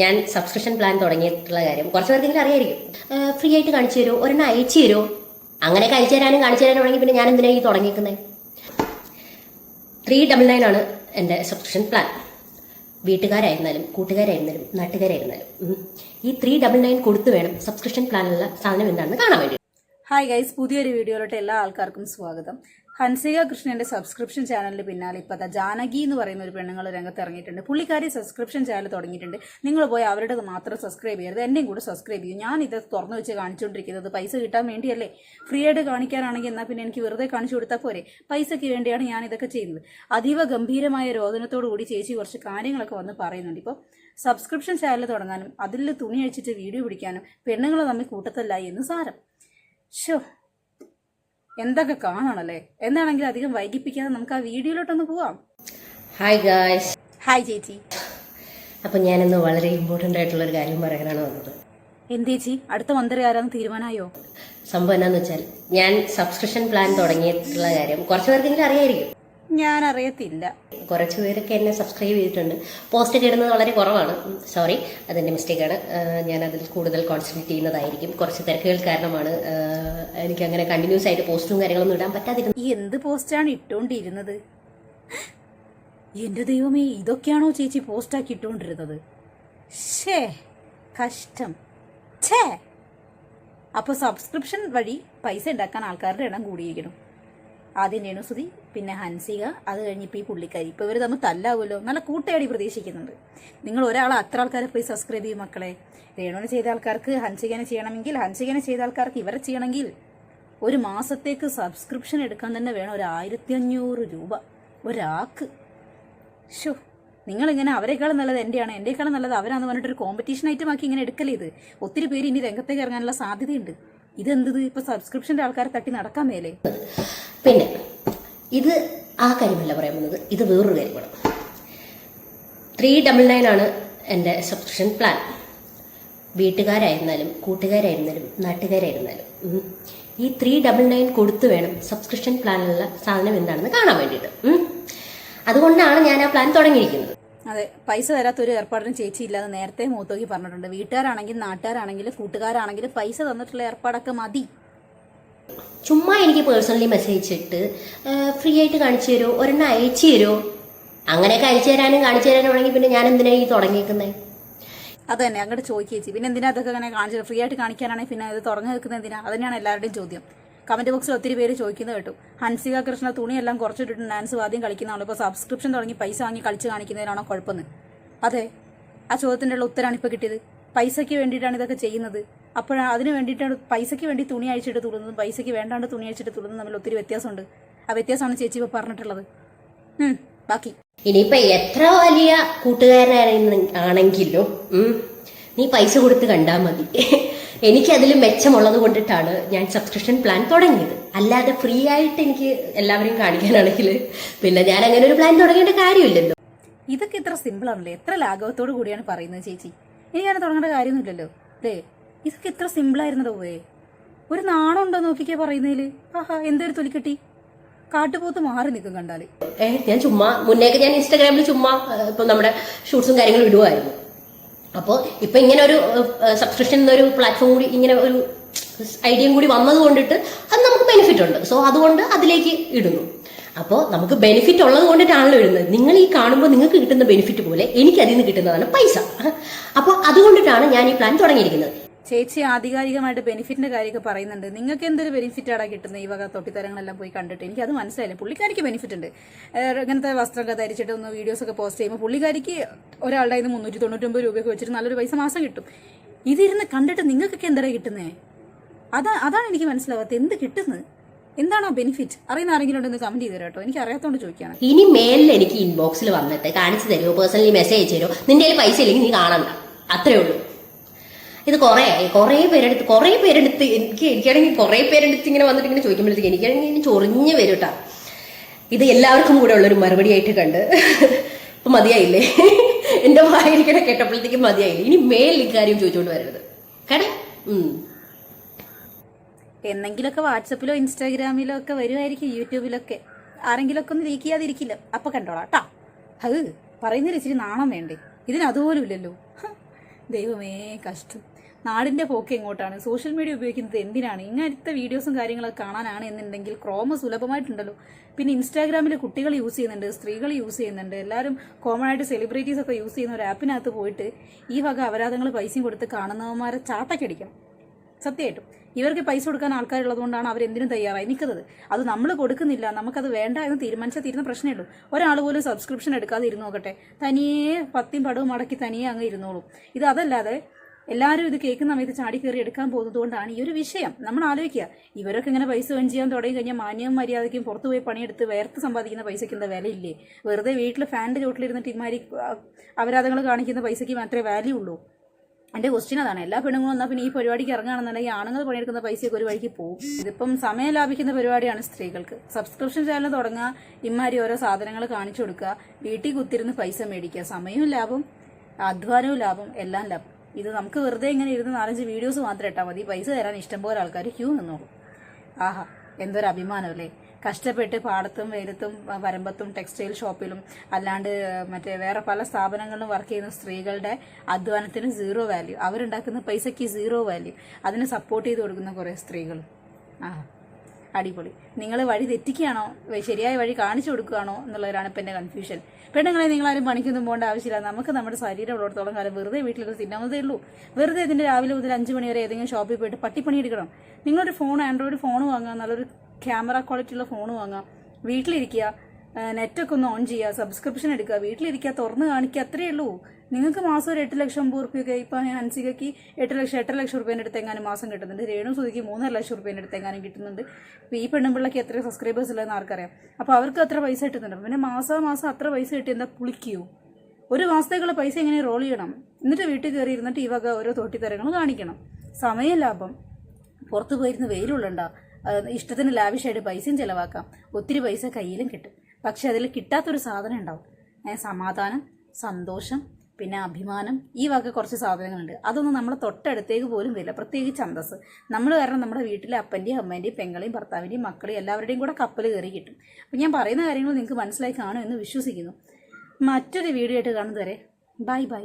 ഞാൻ subscription plan തുടങ്ങിയിട്ടുള്ള കാര്യം കുറച്ച് പേർക്കെങ്കിലും അറിയായിരിക്കും. ഫ്രീ ആയിട്ട് കാണിച്ചു തരുമോ, ഒരെണ്ണം അയച്ചു തരുമോ, അങ്ങനെയൊക്കെ അയച്ചു തരാനും കാണിച്ചു തരാനും തുടങ്ങി പിന്നെ ഞാൻ എന്തിനാണ് ഈ തുടങ്ങിയിരിക്കുന്നത്. 399 ആണ് എൻ്റെ സബ്സ്ക്രിപ്ഷൻ പ്ലാൻ. വീട്ടുകാരായിരുന്നാലും കൂട്ടുകാരായിരുന്നാലും നാട്ടുകാരായിരുന്നാലും ഈ 399 കൊടുത്തു വേണം സബ്സ്ക്രിപ്ഷൻ പ്ലാനുള്ള സാധനം എന്താണെന്ന് കാണാൻ വേണ്ടി. ഹായ് ഗൈസ്, പുതിയൊരു വീഡിയോയിലോട്ട് എല്ലാ ആൾക്കാർക്കും സ്വാഗതം. ഹൻസിക കൃഷ്ണന്റെ സബ്സ്ക്രിപ്ഷൻ ചാനലിന് പിന്നാലെ ഇപ്പോൾ ജാനകി എന്ന് പറയുന്ന ഒരു പെണ്ണുങ്ങൾ രംഗത്ത് ഇറങ്ങിയിട്ടുണ്ട്. പുള്ളിക്കാരി സബ്സ്ക്രിപ്ഷൻ ചാനൽ തുടങ്ങിയിട്ടുണ്ട്. നിങ്ങൾ പോയി അവരുടെ മാത്രം സബ്സ്ക്രൈബ് ചെയ്യരുത്, എന്നെയും കൂടെ സബ്സ്ക്രൈബ് ചെയ്യും. ഞാൻ ഇത് തുറന്നു വെച്ച് കാണിച്ചുകൊണ്ടിരിക്കുന്നത് പൈസ കിട്ടാൻ വേണ്ടിയല്ലേ. ഫ്രീ ആയിട്ട് കാണിക്കാനാണെങ്കിൽ എന്നാൽ പിന്നെ എനിക്ക് വെറുതെ കാണിച്ചു കൊടുത്താൽ പോരെ. പൈസയ്ക്ക് വേണ്ടിയാണ് ഞാൻ ഇതൊക്കെ ചെയ്യുന്നത്. അതീവ ഗംഭീരമായ രോദനത്തോടു കൂടി ചേച്ചി കുറച്ച് കാര്യങ്ങളൊക്കെ വന്ന് പറയുന്നുണ്ട്. ഇപ്പോൾ സബ്സ്ക്രിപ്ഷൻ ചാനൽ തുടങ്ങാനും അതിൽ തുണി അഴിച്ചിട്ട് വീഡിയോ പിടിക്കാനും പെണ്ണുങ്ങൾ തമ്മിൽ കൂട്ടത്തല്ല എന്ന് സാരം. ഷോ, എന്തൊക്കെ കാണണല്ലേ. എന്താണെങ്കിൽ അധികം വൈകിപ്പിക്കാതെ നമുക്ക് ആ വീഡിയോയിലോട്ടൊന്ന് പോവാം. Hi guys. ഹായ് ചേച്ചി. അപ്പം ഞാനിന്ന് വളരെ ഇമ്പോർട്ടൻ്റ് ആയിട്ടുള്ളൊരു കാര്യം പറയാനാണ് വന്നത്. എന്തേച്ചി, അടുത്ത മന്ത്രി ആരാന്ന് തീരുമാനമായോ? സംഭവം എന്താണെന്ന് വെച്ചാൽ ഞാൻ സബ്സ്ക്രിപ്ഷൻ പ്ലാൻ തുടങ്ങിയിട്ടുള്ള കാര്യം കുറച്ച് പേർക്കെങ്കിലും അറിയായിരിക്കും. ഞാൻ അറിയത്തില്ല. കുറച്ച് പേരൊക്കെ എന്നെ സബ്സ്ക്രൈബ് ചെയ്തിട്ടുണ്ട്. പോസ്റ്റ് ഒക്കെ ഇടുന്നത് വളരെ കുറവാണ്, സോറി, അതെൻ്റെ മിസ്റ്റേക്കാണ്. ഞാൻ അതിൽ കൂടുതൽ കോൺസെൻട്രേറ്റ് ചെയ്യുന്നതായിരിക്കും. കുറച്ച് തിരക്കുകൾ കാരണമാണ് എനിക്ക് അങ്ങനെ കണ്ടിന്യൂസ് ആയിട്ട് പോസ്റ്റും കാര്യങ്ങളൊന്നും ഇടാൻ പറ്റാതിരുന്നത്. എന്ത് പോസ്റ്റാണ് ഇട്ടോണ്ടിരുന്നത്? എന്റെ ദൈവമേ, ഇതൊക്കെയാണോ ചേച്ചി പോസ്റ്റാക്കി ഇട്ടോണ്ടിരുന്നത്? ഷേ, കഷ്ടം. ഛേ, അപ്പൊ സബ്സ്ക്രിപ്ഷൻ വഴി പൈസ ഉണ്ടാക്കാൻ ആൾക്കാരുടെ എണ്ണം കൂടിയിരിക്കണം. ആദ്യം രേണുസുതി, പിന്നെ ഹൻസിക, അത് കഴിഞ്ഞിപ്പോൾ ഈ പുള്ളിക്കാരി. ഇപ്പോൾ ഇവർ തമ്മിൽ തല്ലാവുമല്ലോ. നല്ല കൂട്ടയാടി പ്രതീക്ഷിക്കുന്നുണ്ട്. നിങ്ങൾ ഒരാളെ അത്ര ആൾക്കാരെ പോയി സബ്സ്ക്രൈബ് ചെയ്യും മക്കളെ. രേണുവിനെ ചെയ്ത ആൾക്കാർക്ക് ഹൻസികനെ ചെയ്യണമെങ്കിൽ, ഹൻസികനെ ചെയ്ത ആൾക്കാർക്ക് ഇവരെ ചെയ്യണമെങ്കിൽ ഒരു മാസത്തേക്ക് സബ്സ്ക്രിപ്ഷൻ എടുക്കാൻ തന്നെ വേണം 1500 രൂപ ഒരാൾക്ക്. ഷോ, നിങ്ങളിങ്ങനെ അവരെക്കാളും നല്ലത് എൻ്റെയാണ്, എൻ്റെക്കാളും നല്ലത് അവരാന്ന് പറഞ്ഞിട്ടൊരു കോമ്പറ്റീഷൻ ഐറ്റമാക്കി ഇങ്ങനെ എടുക്കല്ലേ ഇത്. ഒത്തിരി പേര് ഇനി രംഗത്തേക്ക് ഇറങ്ങാനുള്ള സാധ്യതയുണ്ട്. ഇതെന്തത് ഇപ്പൊ സബ്സ്ക്രിപ്ഷന്റെ ആൾക്കാരെ തട്ടി നടക്കാൻ മേലേ. പിന്നെ ഇത് ആ കാര്യമല്ല പറയാൻ പോകുന്നത്, ഇത് വേറൊരു കാര്യമാണ്. 399 ആണ് എൻ്റെ സബ്സ്ക്രിപ്ഷൻ പ്ലാൻ. വീട്ടുകാരായിരുന്നാലും കൂട്ടുകാരായിരുന്നാലും നാട്ടുകാരായിരുന്നാലും ഈ 399 കൊടുത്തു വേണം സബ്സ്ക്രിപ്ഷൻ പ്ലാനിലുള്ള സാധനം എന്താണെന്ന് കാണാൻ വേണ്ടിയിട്ട്. അതുകൊണ്ടാണ് ഞാൻ ആ പ്ലാൻ തുടങ്ങിയിരിക്കുന്നത്. അതെ, പൈസ തരാത്തൊരു ഏർപ്പാടിനും ചേച്ചി ഇല്ലാതെ നേരത്തെ മൂത്തോക്കി പറഞ്ഞിട്ടുണ്ട്. വീട്ടുകാരാണെങ്കിലും നാട്ടുകാരാണെങ്കിലും കൂട്ടുകാരാണെങ്കിലും പൈസ തന്നിട്ടുള്ള ഏർപ്പാടൊക്കെ മതി. ചുമ്മാ എനിക്ക് പേഴ്സണലി മെസ്സേജ് ഇട്ട് ഫ്രീ ആയിട്ട് കാണിച്ചു തരുമോ, ഒരെണ്ണം അയച്ചു തരുമോ, അങ്ങനെയൊക്കെ അയച്ചു തരാനും കാണിച്ചു തരാനും ആണെങ്കിൽ പിന്നെ ഞാൻ എന്തിനാണ് ഈ തുടങ്ങിയിരിക്കുന്നത്? അത് തന്നെ അങ്ങോട്ട് ചോദിക്കുക ചേച്ചി. പിന്നെ എന്തിനാ അതൊക്കെ അങ്ങനെ കാണിച്ചു ഫ്രീ ആയിട്ട് കാണിക്കാനാണെങ്കിൽ പിന്നെ അത് തുറന്നു നിൽക്കുന്നത് എന്തിനാ? അതന്നെയാണ് എല്ലാവരുടെയും ചോദ്യം. കമന്റ് ബോക്സിൽ ഒത്തിരി പേര് ചോദിക്കുന്നത് കേട്ടു. ഹൻസിക കൃഷ്ണ തുണിയെല്ലാം കുറച്ചിട്ടിട്ട് ഡാൻസ് ആദ്യം കളിക്കുന്നതാണോ, ഇപ്പോൾ സബ്സ്ക്രിപ്ഷൻ തുടങ്ങി പൈസ വാങ്ങി കളിച്ച് കാണിക്കുന്നതിനാണോ കുഴപ്പമെന്ന്? അതെ, ആ ചോദ്യത്തിൻ്റെ ഉള്ള ഉത്തരമാണ് ഇപ്പോൾ കിട്ടിയത്. പൈസയ്ക്ക് വേണ്ടിയിട്ടാണ് ഇതൊക്കെ ചെയ്യുന്നത്. അപ്പോഴാണ് അതിന് വേണ്ടിയിട്ടാണ് പൈസയ്ക്ക് വേണ്ടി തുണി അഴിച്ചിട്ട് തുള്ളുന്നതും പൈസയ്ക്ക് വേണ്ടാണ്ട് തുണി അഴിച്ചിട്ട് തുള്ളുന്നതും തമ്മിൽ ഒത്തിരി വ്യത്യാസമുണ്ട്. ആ വ്യത്യാസമാണ് ചേച്ചി ഇപ്പോൾ പറഞ്ഞിട്ടുള്ളത്. ബാക്കി ഇനിയിപ്പൊ എത്ര വലിയ കൂട്ടുകാരനാണെങ്കിലും നീ പൈസ കൊടുത്ത് കണ്ടാൽ മതി. എനിക്കതിൽ മെച്ചമുള്ളത് കൊണ്ടിട്ടാണ് ഞാൻ സബ്സ്ക്രിപ്ഷൻ പ്ലാൻ തുടങ്ങിയത്. അല്ലാതെ ഫ്രീ ആയിട്ട് എനിക്ക് എല്ലാവരെയും കാണിക്കാനാണെങ്കിൽ പിന്നെ ഞാൻ അങ്ങനെ ഒരു പ്ലാൻ തുടങ്ങേണ്ട കാര്യമില്ലല്ലോ. ഇതൊക്കെ ഇത്ര സിമ്പിൾ ആണല്ലേ. എത്ര ലാഘവത്തോടു കൂടിയാണ് പറയുന്നത് ചേച്ചി. എനിക്കങ്ങനെ തുടങ്ങേണ്ട കാര്യമൊന്നുമില്ലല്ലോ അല്ലേ. ഇതൊക്കെ ഇത്ര സിമ്പിൾ ആയിരുന്നതോ പോയെ. ഒരു നാണം ഉണ്ടോ നോക്കിക്കേ പറയുന്നതില്. ആഹാ, എന്തൊരു തൊലിക്കെട്ടി. കാട്ടുപോത്ത് മാറി നിൽക്കും കണ്ടാല്. ഞാൻ ചുമ്മാ മുന്നേക്ക് ഞാൻ ഇൻസ്റ്റാഗ്രാമിൽ ചുമ്മാ ഇപ്പൊ നമ്മുടെ ഷൂട്ട്സും കാര്യങ്ങളും ഇടുമായിരുന്നു. അപ്പോൾ ഇപ്പൊ ഇങ്ങനെ ഒരു സബ്സ്ക്രിപ്ഷൻ എന്നൊരു പ്ലാറ്റ്ഫോം കൂടി, ഇങ്ങനെ ഒരു ഐഡിയയും കൂടി വന്നത് കൊണ്ടിട്ട് അത് നമുക്ക് ബെനിഫിറ്റ് ഉണ്ട്. സോ അതുകൊണ്ട് അതിലേക്ക് ഇടുന്നു. അപ്പോൾ നമുക്ക് ബെനിഫിറ്റ് ഉള്ളത് കൊണ്ടിട്ടാണല്ലോ ഇടുന്നത്. നിങ്ങൾ ഈ കാണുമ്പോൾ നിങ്ങൾക്ക് കിട്ടുന്ന ബെനിഫിറ്റ് പോലെ എനിക്ക് അതിൽ നിന്ന് കിട്ടുന്നതാണ് പൈസ. അപ്പോൾ അതുകൊണ്ടിട്ടാണ് ഞാൻ ഈ പ്ലാൻ തുടങ്ങിയിരിക്കുന്നത്. ചേച്ചി ആധികാരികമായിട്ട് ബെനിഫിറ്റിന്റെ കാര്യമൊക്കെ പറയുന്നുണ്ട്. നിങ്ങൾക്ക് എന്തൊരു ബെനിഫിറ്റാണ് കിട്ടുന്നത് ഈ വക തൊട്ടിത്തരങ്ങളെല്ലാം പോയി കണ്ടിട്ട്? എനിക്ക് അത് മനസ്സിലായില്ല. പുള്ളിക്കാരിക്ക് ബെനിഫിറ്റ് ഉണ്ട്. ഇങ്ങനത്തെ വസ്ത്രമൊക്കെ ധരിച്ചിട്ട് ഒന്ന് വീഡിയോസൊക്കെ പോസ്റ്റ് ചെയ്യുമ്പോൾ പുള്ളിക്കാരിക്ക് ഒരാളുടെ 399 രൂപയൊക്കെ വെച്ചിട്ട് നല്ലൊരു പൈസ മാസം കിട്ടും. ഇതിരുന്ന് കണ്ടിട്ട് നിങ്ങൾക്കൊക്കെ എന്താ കിട്ടുന്നത്? അതാണ് എനിക്ക് മനസ്സിലാവാത്തത്. എന്ത് കിട്ടുന്നത്? എന്താണോ ബെനിഫിറ്റ്? അറിയുന്ന ആരെങ്കിലും ഉണ്ടെന്ന് കമന്റ് ചെയ്ത് തരാം കേട്ടോ. എനിക്ക് അറിയാത്തോണ്ട് ചോദിക്കുകയാണ്. ഇനി മേലിൽ എനിക്ക് ഇൻബോക്സിൽ വന്നിട്ട് കാണിച്ചു തരുമോ, പേഴ്സണലി മെസ്സേജ് തരുമോ, നിന്റെ കയ്യിൽ പൈസ ഇല്ലെങ്കിൽ നീ കാണണ്ട, അത്രേ ഉള്ളൂ. ഇത് കുറേ പേരെടുത്ത് എനിക്കാണെങ്കിൽ കുറേ പേരെടുത്ത് ഇങ്ങനെ വന്നിട്ട് ഇങ്ങനെ ചോദിക്കുമ്പോഴത്തേക്ക് എനിക്കാണെങ്കിൽ ഇനി ചൊറിഞ്ഞ് വരും കേട്ടാ. ഇത് എല്ലാവർക്കും കൂടെ ഉള്ളൊരു മറുപടി ആയിട്ട് കണ്ട് ഇപ്പൊ മതിയായില്ലേ? എന്റെ വായിരിക്കണ കേട്ടപ്പോഴത്തേക്കും മതിയായില്ലേ? ഇനി മേലിൽ ഇക്കാര്യം ചോദിച്ചുകൊണ്ട് വരരുത് കേട്ടോ. എന്നെങ്കിലൊക്കെ വാട്സപ്പിലോ ഇൻസ്റ്റാഗ്രാമിലോ ഒക്കെ വരുമായിരിക്കും, യൂട്യൂബിലൊക്കെ ആരെങ്കിലും ഒക്കെ ഒന്ന് ലീക്ക് ചെയ്യാതിരിക്കില്ല. അപ്പൊ കണ്ടോളാം കേട്ടാ. അത് പറയുന്നതിൽ ഇച്ചിരി നാണം വേണ്ടേ? ഇതിന് അതുപോലും ഇല്ലല്ലോ. ദൈവമേ കഷ്ടം. നാടിൻ്റെ പോക്ക് എങ്ങോട്ടാണ്? സോഷ്യൽ മീഡിയ ഉപയോഗിക്കുന്നത് എന്തിനാണ്? ഇങ്ങനത്തെ വീഡിയോസും കാര്യങ്ങളൊക്കെ കാണാനാണ് എന്നുണ്ടെങ്കിൽ ക്രോമ സുലഭമായിട്ടുണ്ടല്ലോ. പിന്നെ ഇൻസ്റ്റാഗ്രാമിൽ കുട്ടികൾ യൂസ് ചെയ്യുന്നുണ്ട്, സ്ത്രീകൾ യൂസ് ചെയ്യുന്നുണ്ട്, എല്ലാവരും കോമൺ ആയിട്ട് സെലിബ്രിറ്റീസ് ഒക്കെ യൂസ് ചെയ്യുന്ന ഒരു ആപ്പിനകത്ത് പോയിട്ട് ഈ വക അപരാധങ്ങൾ പൈസയും കൊടുത്ത് കാണുന്നവന്മാരെ ചാട്ടക്കടിക്കണം. സത്യമായിട്ടും ഇവർക്ക് പൈസ കൊടുക്കാൻ ആൾക്കാരുള്ളതുകൊണ്ടാണ് അവരെന്തിനും തയ്യാറായി നിൽക്കുന്നത്. അത് നമ്മൾ കൊടുക്കുന്നില്ല, നമുക്കത് വേണ്ട എന്ന് തീരുമാനിച്ചാൽ തീരുന്ന പ്രശ്നമേ ഉള്ളൂ. ഒരാൾ പോലും സബ്സ്ക്രിപ്ഷൻ എടുക്കാതെ ഇരുന്ന് നോക്കട്ടെ, തനിയെ പത്തിയും പടവും മടക്കി തനിയെ അങ്ങ് ഇരുന്നോളും. ഇത് അതല്ലാതെ എല്ലാവരും ഇത് കേൾക്കുന്ന സമയത്ത് ചാടി കയറി എടുക്കാൻ പോകുന്നത് കൊണ്ടാണ് ഈ ഒരു വിഷയം. നമ്മൾ ആലോചിക്കുക, ഇവരൊക്കെ ഇങ്ങനെ പൈസ ഏൺ ചെയ്യാൻ തുടങ്ങി കഴിഞ്ഞാൽ മാന്യവും മര്യാദയ്ക്കും പുറത്തു പോയി പണിയെടുത്ത് വേർത്ത് സമ്പാദിക്കുന്ന പൈസയ്ക്ക് എന്താ വിലയില്ലേ? വെറുതെ വീട്ടിൽ ഫാനിൻ്റെ ചോട്ടിലിരുന്നിട്ട് ഇമാരി അപരാധങ്ങൾ കാണിക്കുന്ന പൈസയ്ക്ക് മാത്രമേ വാല്യൂ ഉള്ളൂ. എൻ്റെ ക്വസ്റ്റ്യൻ അതാണ്. എല്ലാ പെണ്ണുങ്ങളും എന്നാൽ പിന്നെ ഈ പരിപാടിക്ക് ഇറങ്ങുകയാണെന്നുണ്ടെങ്കിൽ ആണുങ്ങൾ പണിയെടുക്കുന്ന പൈസയൊക്കെ ഒരു വഴിക്ക് പോകും. ഇതിപ്പം സമയം ലാഭിക്കുന്ന പരിപാടിയാണ് സ്ത്രീകൾക്ക്. സബ്സ്ക്രിപ്ഷൻ ചാനൽ തുടങ്ങുക, ഇമാരി ഓരോ സാധനങ്ങൾ കാണിച്ചു കൊടുക്കുക, വീട്ടിൽ കുത്തിരുന്ന് പൈസ മേടിക്കുക. സമയവും ലാഭം, അധ്വാനവും ലാഭം, എല്ലാം ലാഭം. ഇത് നമുക്ക് വെറുതെ ഇങ്ങനെ ഇരുന്ന് 4-5 വീഡിയോസ് മാത്രം ഇട്ടാൽ മതി, പൈസ തരാൻ ഇഷ്ടംപോലെ ആൾക്കാർ ക്യൂ നിന്നോളും. ആഹാ, എന്തൊരു അഭിമാനമല്ലേ! കഷ്ടപ്പെട്ട് പാടത്തും വെയിലത്തും വരമ്പത്തും ടെക്സ്റ്റൈൽ ഷോപ്പിലും അല്ലാണ്ട് മറ്റേ വേറെ പല സ്ഥാപനങ്ങളിലും വർക്ക് ചെയ്യുന്ന സ്ത്രീകളുടെ അധ്വാനത്തിന് 0 വാല്യൂ, അവരുണ്ടാക്കുന്ന പൈസയ്ക്ക് 0 വാല്യൂ, അതിന് സപ്പോർട്ട് ചെയ്ത് കൊടുക്കുന്ന കുറേ സ്ത്രീകൾ. ആഹാ, അടിപൊളി. നിങ്ങൾ വഴി തെറ്റിക്കുകയാണോ ശരിയായ വഴി കാണിച്ചു കൊടുക്കുകയാണോ എന്നുള്ളവരാണ് ഇപ്പം എൻ്റെ കൺഫ്യൂഷൻ. പെണ്ണുങ്ങളെ നിങ്ങളാരും പണിക്കൊന്നും പോകേണ്ട ആവശ്യമില്ല. നമുക്ക് നമ്മുടെ ശരീരം ഉള്ളിടത്തോളം കാലം വെറുതെ വീട്ടിലൊക്കെ തിന്നാമതേ ഉള്ളൂ. വെറുതെ ഇതിൻ്റെ രാവിലെ മുതൽ 5 മണി വരെ ഏതെങ്കിലും ഷോപ്പിൽ പോയിട്ട് പട്ടിപ്പണി എടുക്കണം. നിങ്ങളൊരു ഫോൺ, ആൻഡ്രോയിഡ് ഫോൺ വാങ്ങുക, നല്ലൊരു ക്യാമറ ക്വാളിറ്റി ഉള്ള ഫോൺ വാങ്ങുക, വീട്ടിലിരിക്കുക, നെറ്റൊക്കെ ഒന്ന് ഓൺ ചെയ്യുക, സബ്സ്ക്രിപ്ഷൻ എടുക്കുക, വീട്ടിലിരിക്കുക, തുറന്ന് കാണിക്കുക, അത്രയേ ഉള്ളൂ. നിങ്ങൾക്ക് മാസം ഒരു 8,50,000 റുപ്യൊക്കെ ഇപ്പം ഹൻസികയ്ക്ക് 8,00,000 റുപ്യേൻ്റെ അടുത്ത് എങ്ങാനും മാസം കിട്ടുന്നുണ്ട്. രേണു സുധിക്ക് 3,50,000 റുപ്യേൻ്റെ അടുത്ത് എങ്ങാനും കിട്ടുന്നുണ്ട്. ഇപ്പോൾ ഈ പെണ്ണുമ്പിള്ളക്ക് എത്ര സബ്സ്ക്രൈബേഴ്സ് ഉള്ളതെന്ന് ആർക്കറിയാം. അപ്പോൾ അവർക്ക് അത്ര പൈസ കിട്ടുന്നുണ്ട്. പിന്നെ മാസം അത്ര പൈസ കിട്ടി എന്താ പുളിക്കുകയോ? ഒരു മാസത്തേക്കുള്ള പൈസ എങ്ങനെ റോൾ ചെയ്യണം, എന്നിട്ട് വീട്ടിൽ കയറി ഇരുന്നിട്ട് ഈ വക ഓരോ തോട്ടിത്തരങ്ങൾ കാണിക്കണം. സമയം ലാഭം, പുറത്ത് പോയിരുന്ന് വെയിലുള്ളണ്ട, ഇഷ്ടത്തിന് ലാവിഷായിട്ട് പൈസയും ചിലവാക്കാം, ഒത്തിരി പൈസ കയ്യിലും കിട്ടും. പക്ഷെ അതിൽ കിട്ടാത്തൊരു സാധനം ഉണ്ടാവും, സമാധാനം, സന്തോഷം, പിന്നെ അഭിമാനം. ഈ വക കുറച്ച് സാധനങ്ങളുണ്ട്. അതൊന്നും നമ്മളെ തൊട്ടടുത്തേക്ക് പോലും വരില്ല. പ്രത്യേകിച്ച് അന്തസ്സ്. നമ്മൾ കാരണം നമ്മുടെ വീട്ടിലെ അപ്പൻ്റെയും അമ്മേൻ്റെയും പെങ്ങളെയും ഭർത്താവിൻ്റെയും മക്കളെയും എല്ലാവരുടെയും കൂടെ കപ്പൽ കയറി കിട്ടും. അപ്പം ഞാൻ പറയുന്ന കാര്യങ്ങൾ നിങ്ങൾക്ക് മനസ്സിലായി കാണുമെന്ന് വിശ്വസിക്കുന്നു. മറ്റൊരു വീഡിയോ ആയിട്ട് കാണുന്നതുവരെ ബൈ ബൈ.